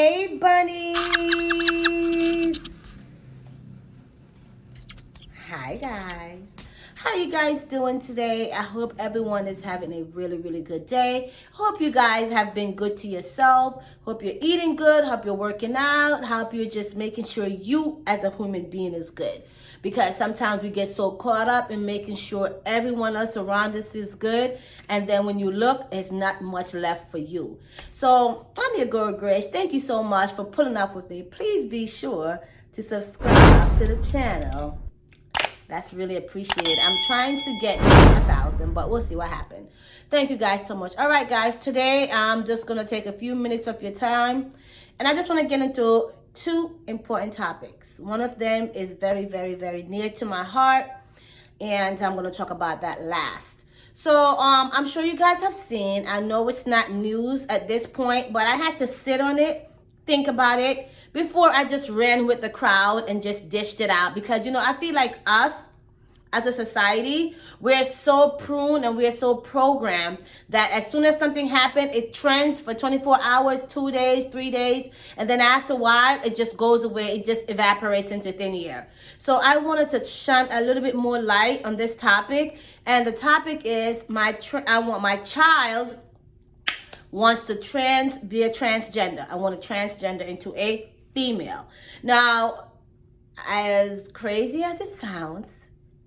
Hey, bunnies. Hi, guys. How you guys doing today? I hope everyone is having a really good day. Hope you guys have been good to yourself. Hope you're eating good. Hope you're working out. Hope you're just making sure you as a human being is good. Because sometimes we get so caught up in making sure everyone else around us is good. And then when you look, there's not much left for you. So I'm your girl, Grace. Thank you so much for pulling up with me. Please be sure to subscribe to the channel. That's really appreciated. I'm trying to get 1,000, but we'll see what happens. Thank you guys so much. All right, guys. Today, I'm just going to take a few minutes of your time. And I just want to get into two important topics. One of them is very near to my heart. And I'm going to talk about that last. So, I'm sure you guys have seen. I know it's not news at this point, but I had to sit on it, think about it, before I just ran with the crowd and just dished it out. Because, I feel like us as a society, we're so pruned and we're so programmed that as soon as something happens, it trends for 24 hours, 2 days, 3 days. And then after a while, it just goes away. It just evaporates into thin air. So I wanted to shine a little bit more light on this topic. And the topic is my child wants to be a transgender. I want to transgender into a female. Now, as crazy as it sounds,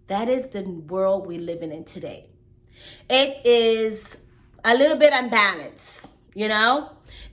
that is the world we're living in today. It is a little bit unbalanced,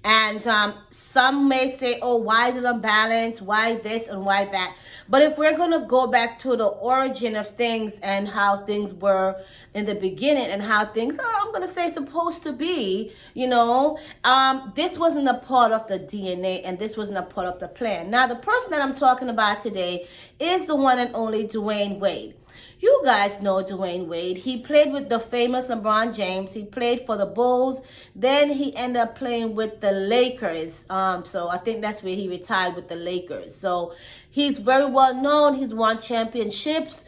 And some may say, oh, why is it unbalanced? Why this and why that? But if we're going to go back to the origin of things and how things were in the beginning and how things are, I'm going to say, supposed to be, this wasn't a part of the DNA and this wasn't a part of the plan. Now, the person that I'm talking about today is the one and only Dwayne Wade. You guys know Dwayne Wade. He played with the famous LeBron James. He played for the Bulls. Then he ended up playing with the Lakers. So I think that's where he retired, with the Lakers. So he's very well known. He's won championships.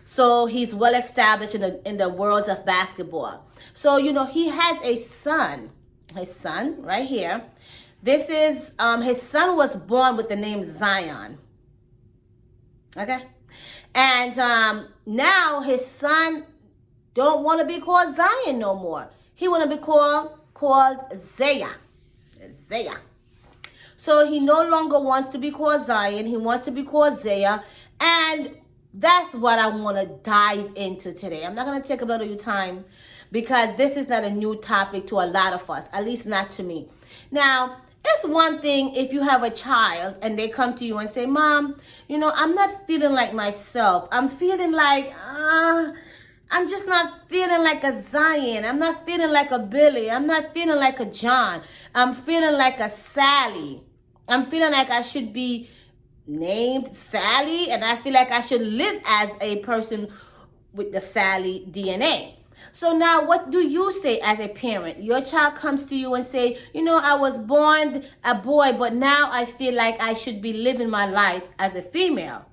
So he's well established in the world of basketball. So, he has a son. His son right here. This is, his son was born with the name Zion. Okay? And now his son don't want to be called Zion no more. He want to be called Zaya. Zaya. So he no longer wants to be called Zion. He wants to be called Zaya. And that's what I want to dive into today. I'm not going to take a lot of your time because this is not a new topic to a lot of us, at least not to me. Now, it's one thing if you have a child and they come to you and say, Mom, I'm not feeling like myself. I'm feeling like, I'm just not feeling like a Zion. I'm not feeling like a Billy. I'm not feeling like a John. I'm feeling like a Sally. I'm feeling like I should be named Sally, and I feel like I should live as a person with the Sally DNA. So now what do you say as a parent? Your child comes to you and say, I was born a boy, but now I feel like I should be living my life as a female.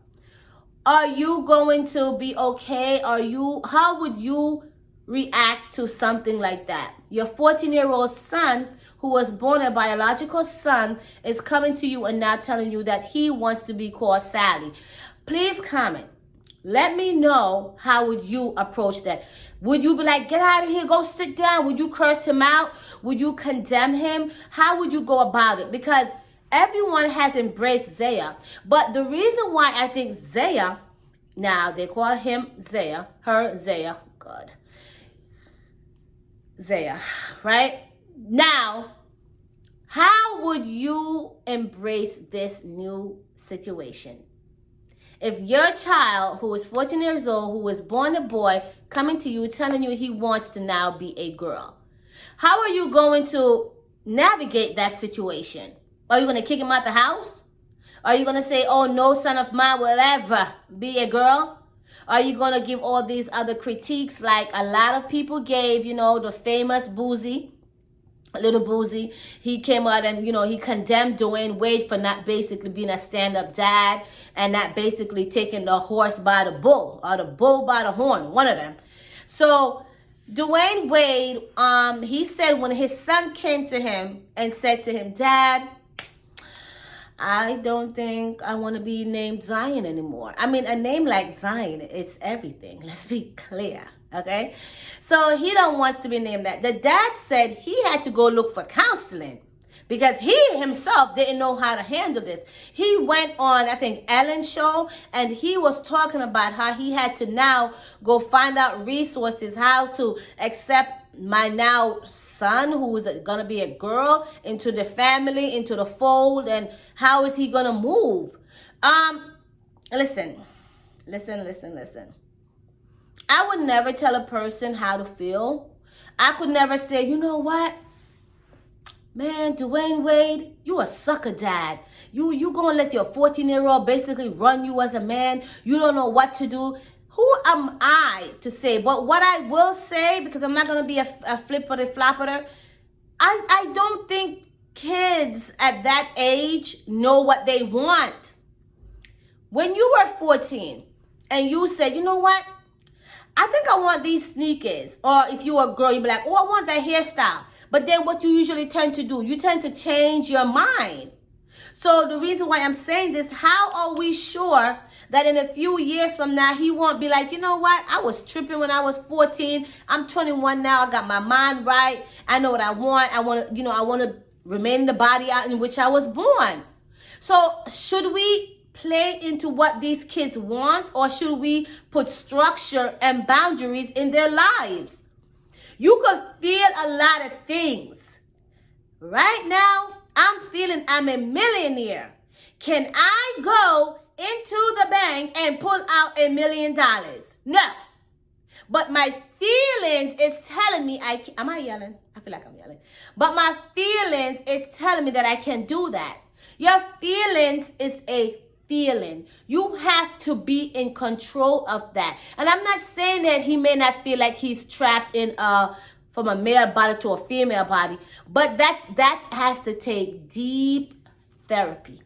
Are you going to be okay? How would you react to something like that? Your 14-year-old son, who was born a biological son, is coming to you and now telling you that he wants to be called Sally. Please comment. Let me know, how would you approach that? Would you be like, get out of here, go sit down? Would you curse him out? Would you condemn him? How would you go about it? Because everyone has embraced Zaya. But the reason why I think Zaya, now they call him Zaya, her Zaya, God. Zaya, right? Now, how would you embrace this new situation? If your child, who is 14 years old, who was born a boy, coming to you, telling you he wants to now be a girl, how are you going to navigate that situation? Are you going to kick him out the house? Are you going to say, oh, no son of mine will ever be a girl? Are you going to give all these other critiques like a lot of people gave, the famous Boozy? Little Boozy, he came out and, he condemned Dwayne Wade for not basically being a stand-up dad and not basically taking the horse by the bull or the bull by the horn, one of them. So Dwayne Wade, he said when his son came to him and said to him, Dad, I don't think I want to be named Zion anymore. I mean, a name like Zion is everything. Let's be clear, okay? So he don't wants to be named that. The dad said he had to go look for counseling because he himself didn't know how to handle this. He went on, I think, Ellen's show, and he was talking about how he had to now go find out resources, how to accept my now son, who is going to be a girl, into the family, into the fold, and how is he going to move? Listen. I would never tell a person how to feel. I could never say, you know what? Man, Dwayne Wade, you a sucker dad. You gonna let your 14-year-old basically run you as a man. You don't know what to do. Who am I to say? But what I will say, because I'm not going to be a flipper-flopper, I don't think kids at that age know what they want. When you were 14 and you said, you know what? I think I want these sneakers. Or if you were a girl, you'd be like, oh, I want that hairstyle. But then what you usually tend to do, you tend to change your mind. So the reason why I'm saying this, how are we sure that in a few years from now, he won't be like, you know what? I was tripping when I was 14. I'm 21 now. I got my mind right. I know what I want. I want to remain in the body out in which I was born. So should we play into what these kids want, or should we put structure and boundaries in their lives? You could feel a lot of things. Right now, I'm feeling I'm a millionaire. Can I go into the bank and pull out $1 million? No. But my feelings is telling me am I yelling? I feel like I'm yelling. But my feelings is telling me that I can do that. Your feelings is a feeling. You have to be in control of that. And I'm not saying that he may not feel like he's trapped in from a male body to a female body, but that has to take deep therapy.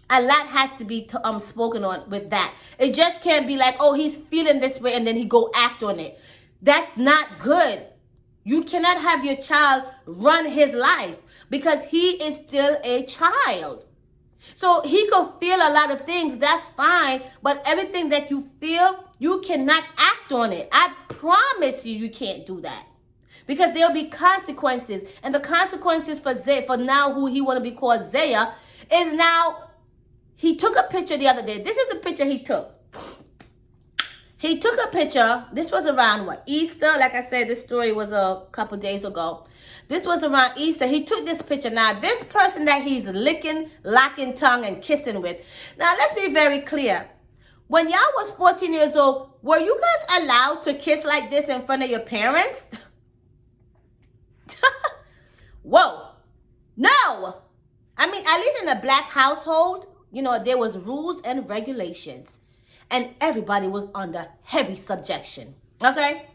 A lot has to be spoken on with that. It just can't be like, oh, he's feeling this way and then he go act on it. That's not good. You cannot have your child run his life because he is still a child. So he could feel a lot of things, that's fine, but everything that you feel, you cannot act on it. I promise you can't do that. Because there'll be consequences. And the consequences for now who he want to be called Zaya is now, he took a picture the other day. This is the picture he took. He took a picture. This was around Easter. Like I said, this story was a couple days ago. This was around Easter. He took this picture. Now, this person that he's licking, locking tongue, and kissing with. Now, let's be very clear. When y'all was 14 years old, were you guys allowed to kiss like this in front of your parents? Whoa. No. I mean, at least in a black household, there was rules and regulations. And everybody was under heavy subjection. Okay?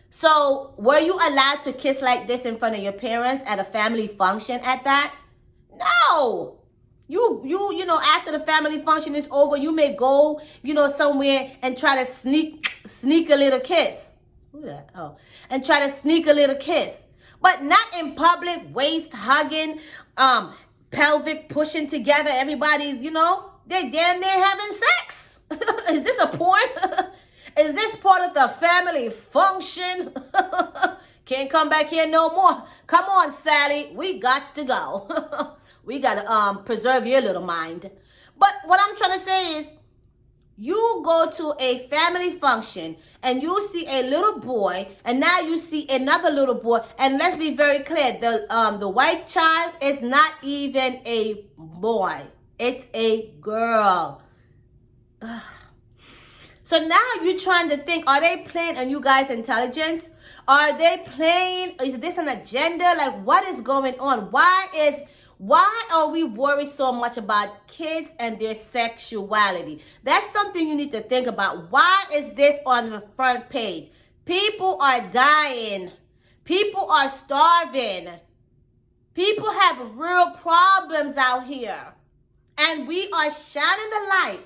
So, were you allowed to kiss like this in front of your parents at a family function at that? No. You after the family function is over, you may go, somewhere and try to sneak a little kiss. Who that? Oh. And try to sneak a little kiss. But not in public, waist hugging, pelvic pushing together. Everybody's, they damn near having sex. Is this a porn? Is this part of the family function? Can't come back here no more. Come on, Sally. We got to go. We got to preserve your little mind. But what I'm trying to say is, you go to a family function and you see a little boy, and now you see another little boy. And let's be very clear, the white child is not even a boy. It's a girl. So now you're trying to think, are they playing on you guys' intelligence? Are they playing, is this an agenda? Like, what is going on? Why are we worried so much about kids and their sexuality? That's something you need to think about. Why is this on the front page? People are dying. People are starving. People have real problems out here. And we are shining the light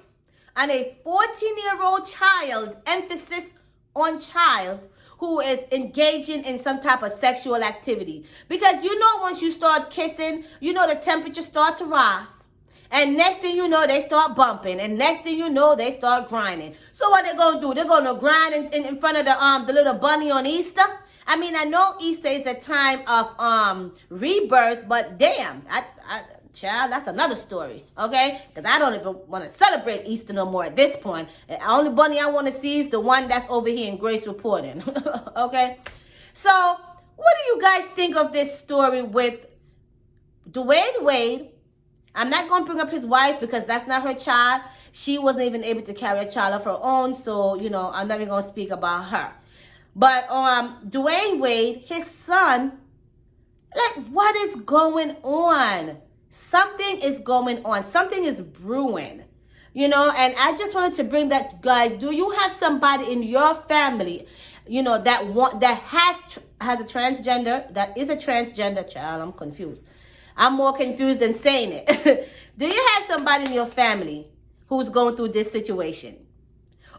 on a 14-year-old child, emphasis on child, who is engaging in some type of sexual activity. Because you know, once you start kissing, you know the temperature start to rise. And next thing you know, they start bumping. And next thing you know, they start grinding. So what they're going to do? They're going to grind in front of the little bunny on Easter. I mean, I know Easter is a time of rebirth, but damn, child, that's another story, okay? Because I don't even want to celebrate Easter no more at this point. The only bunny I want to see is the one that's over here in Grace Reporting, okay? So, what do you guys think of this story with Dwayne Wade? I'm not going to bring up his wife because that's not her child. She wasn't even able to carry a child of her own, so, you know, I'm not even going to speak about her. But Dwayne Wade, his son, like, what is going on? Something is going on. Something is brewing, you know, and I just wanted to bring that, guys. Do you have somebody in your family, you know, that has a transgender, that is a transgender child? I'm confused. I'm more confused than saying it. Do you have somebody in your family who's going through this situation?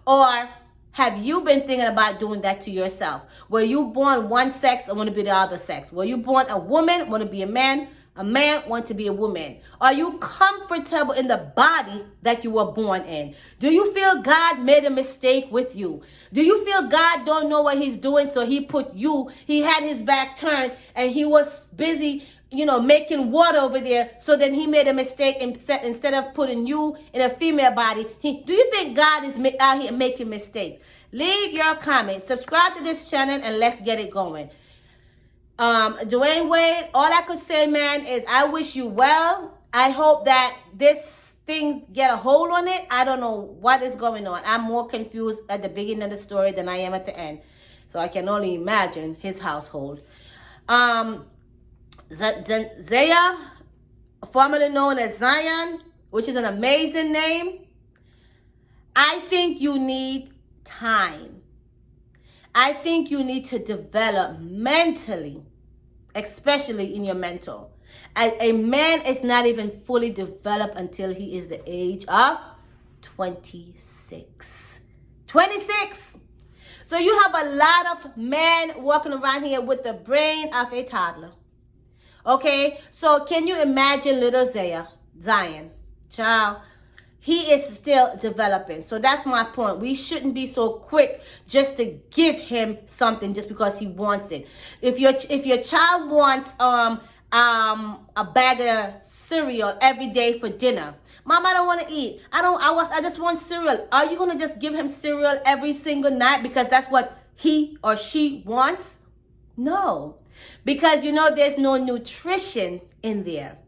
Or have you been thinking about doing that to yourself? Were you born one sex or want to be the other sex? Were you born a woman, want to be a man want to be a woman? Are you comfortable in the body that you were born in? Do you feel God made a mistake with you? Do you feel God don't know what he's doing, so he had his back turned and he was busy, you know, making water over there, so then he made a mistake instead of putting you in a female body? Do you think God is out here making mistakes? Leave your comments. Subscribe to this channel and let's get it going. Dwayne Wade, all I could say, man, is I wish you well. I hope that this thing get a hold on it. I don't know what is going on. I'm more confused at the beginning of the story than I am at the end. So I can only imagine his household. Zaya, formerly known as Zion, which is an amazing name. I think you need time. I think you need to develop mentally, especially in your mental. A man is not even fully developed until he is the age of 26. 26! So you have a lot of men walking around here with the brain of a toddler. Okay? So can you imagine little Zion, child? He is still developing. So that's my point. We shouldn't be so quick just to give him something just because he wants it. If your child wants a bag of cereal every day for dinner, Mom, I don't want to eat. I just want cereal. Are you going to just give him cereal every single night because that's what he or she wants? No. Because, you know, there's no nutrition in there.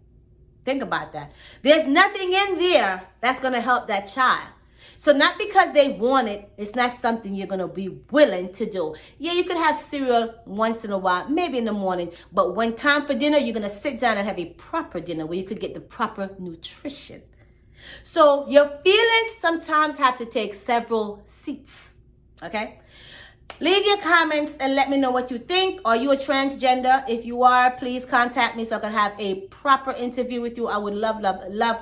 Think about that. There's nothing in there that's going to help that child. So not because they want it, it's not something you're going to be willing to do. Yeah, you could have cereal once in a while, maybe in the morning. But when time for dinner, you're going to sit down and have a proper dinner where you could get the proper nutrition. So your feelings sometimes have to take several seats. Okay? Leave your comments and let me know what you think. Are you a transgender? If you are, please contact me so I can have a proper interview with you. I would love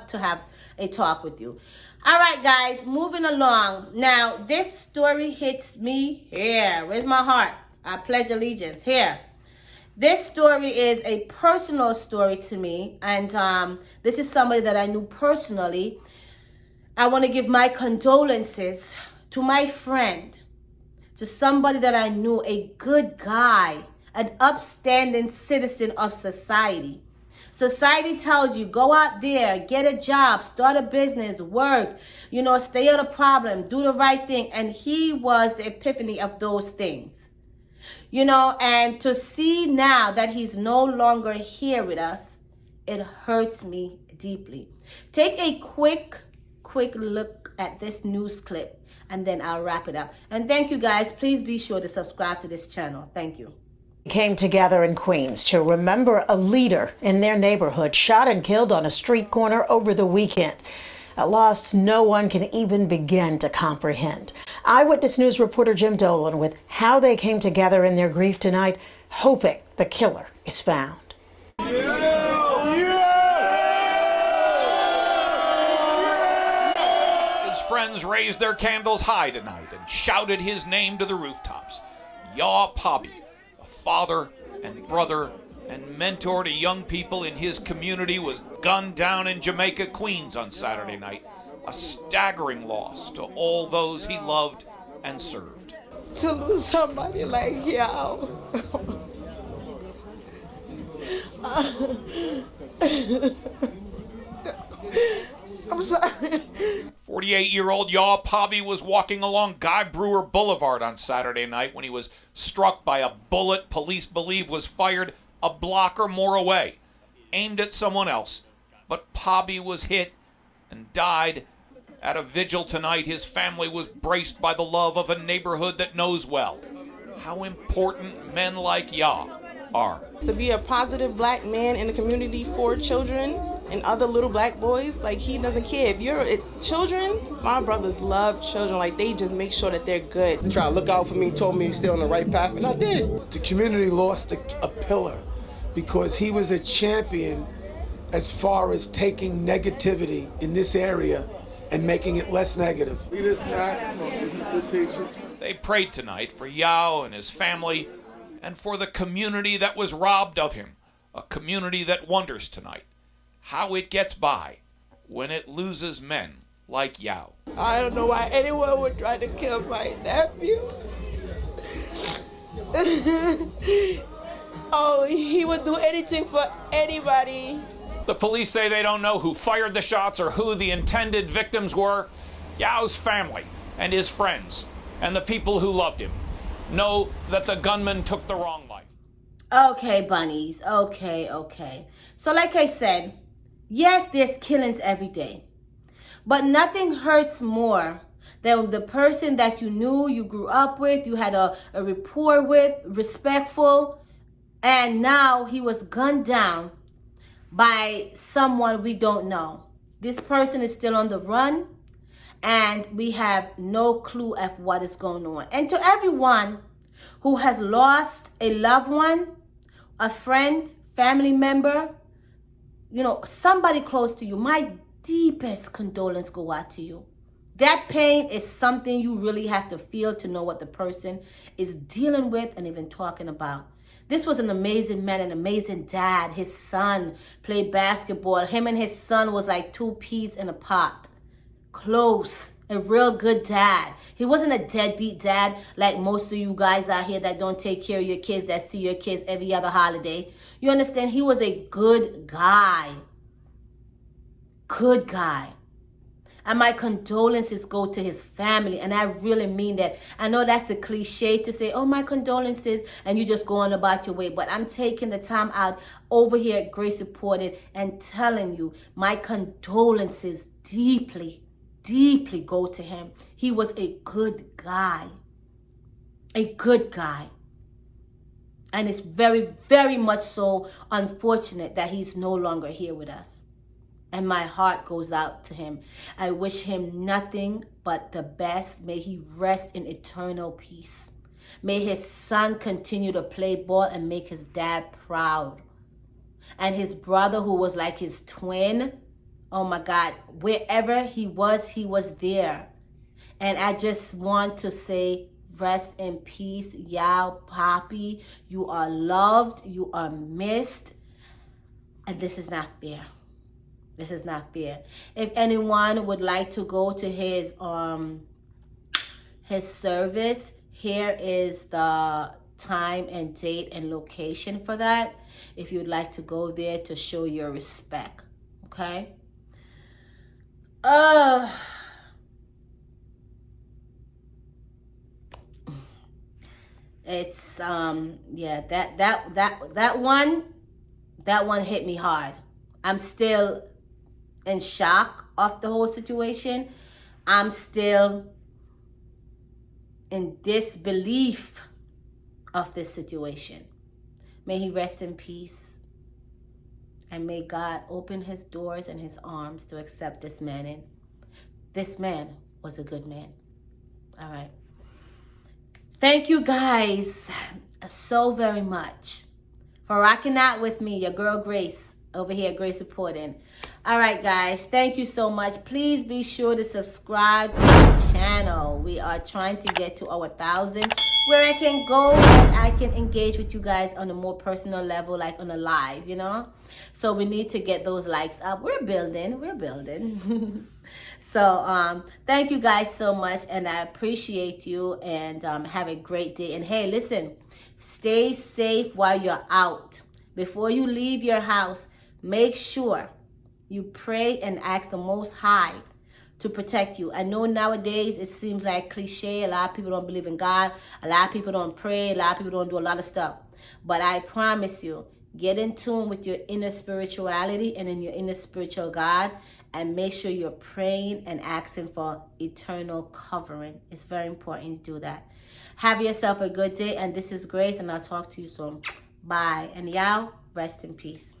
to have a talk with you. All right, guys, moving along. Now, this story hits me here. Where's my heart? I pledge allegiance here. This story is a personal story to me, and this is somebody that I knew personally. I want to give my condolences to my friend, to somebody that I knew, a good guy, an upstanding citizen of society. Society tells you, go out there, get a job, start a business, work, you know, stay out of problem, do the right thing. And he was the epiphany of those things. You know, and to see now that he's no longer here with us, it hurts me deeply. Take a quick look at this news clip, and then I'll wrap it up. And thank you, guys. Please be sure to subscribe to this channel. Thank you. Came together in Queens to remember a leader in their neighborhood shot and killed on a street corner over the weekend. A loss no one can even begin to comprehend. Eyewitness News reporter Jim Dolan with how they came together in their grief tonight, hoping the killer is found. His friends raised their candles high tonight and shouted his name to the rooftops. Ya Poppy, a father and brother and mentor to young people in his community, was gunned down in Jamaica, Queens on Saturday night. A staggering loss to all those he loved and served. To lose somebody like Yao. I'm sorry. 48-year-old Ya Poppy was walking along Guy Brewer Boulevard on Saturday night when he was struck by a bullet police believe was fired a block or more away, aimed at someone else. But Poppy was hit and died. At a vigil tonight, his family was braced by the love of a neighborhood that knows well how important men like Ya are. To be a positive black man in the community for children and other little black boys, like, he doesn't care. If you're children, my brothers love children. Like, they just make sure that they're good. Try to look out for me, told me to stay on the right path, and I did. The community lost a pillar because he was a champion as far as taking negativity in this area and making it less negative. They prayed tonight for Yao and his family and for the community that was robbed of him, a community that wonders tonight how it gets by when it loses men like Yao. I don't know why anyone would try to kill my nephew. Oh, he would do anything for anybody. The police say they don't know who fired the shots or who the intended victims were. Yao's family and his friends and the people who loved him know that the gunman took the wrong life. Okay, bunnies. Okay. So like I said, yes, there's killings every day. But nothing hurts more than the person that you knew, you grew up with, you had a rapport with, respectful, and now he was gunned down by someone we don't know. This person is still on the run, and we have no clue of what is going on. And to everyone who has lost a loved one, a friend, family member, somebody close to you, my deepest condolence go out to you. That pain is something you really have to feel to know what the person is dealing with and even talking about. This was an amazing man, an amazing dad. His son played basketball. Him and his son was like two peas in a pot. Close. A real good dad. He wasn't a deadbeat dad like most of you guys out here that don't take care of your kids, that see your kids every other holiday. You understand? He was a good guy. Good guy. And my condolences go to his family. And I really mean that. I know that's the cliche to say, oh, my condolences, and you just go on about your way. But I'm taking the time out over here at Grace Reported and telling you my condolences deeply go to him. He was a good guy. A good guy. And it's very, very much so unfortunate that he's no longer here with us. And my heart goes out to him. I wish him nothing but the best. May he rest in eternal peace. May his son continue to play ball and make his dad proud. And his brother, who was like his twin, oh my God, wherever he was there. And I just want to say, rest in peace, Yao Poppy. You are loved, you are missed, and this is not fair. This is not fair. If anyone would like to go to his service, here is the time and date and location for that. If you'd like to go there to show your respect, okay? It's yeah, that one hit me hard. I'm still in shock of the whole situation. I'm still in disbelief of this situation. May he rest in peace. And may God open his doors and his arms to accept this man in. This man was a good man. All right. Thank you guys so very much for rocking out with me, your girl Grace, over here at Grace Reporting. All right, guys, thank you so much. Please be sure to subscribe to the channel. We are trying to get to our 1,000. where I can go and I can engage with you guys on a more personal level, like on a live, you know. So we need to get those likes up. We're building. So thank you guys so much, and I appreciate you, and have a great day. And hey, listen, stay safe while you're out. Before you leave your house, make sure you pray and ask the Most High to protect you. I know nowadays it seems like cliche. A lot of people don't believe in God. A lot of people don't pray. A lot of people don't do a lot of stuff. But I promise you, get in tune with your inner spirituality and in your inner spiritual God, and make sure you're praying and asking for eternal covering. It's very important to do that. Have yourself a good day, and this is Grace, and I'll talk to you soon. Bye. And y'all, rest in peace.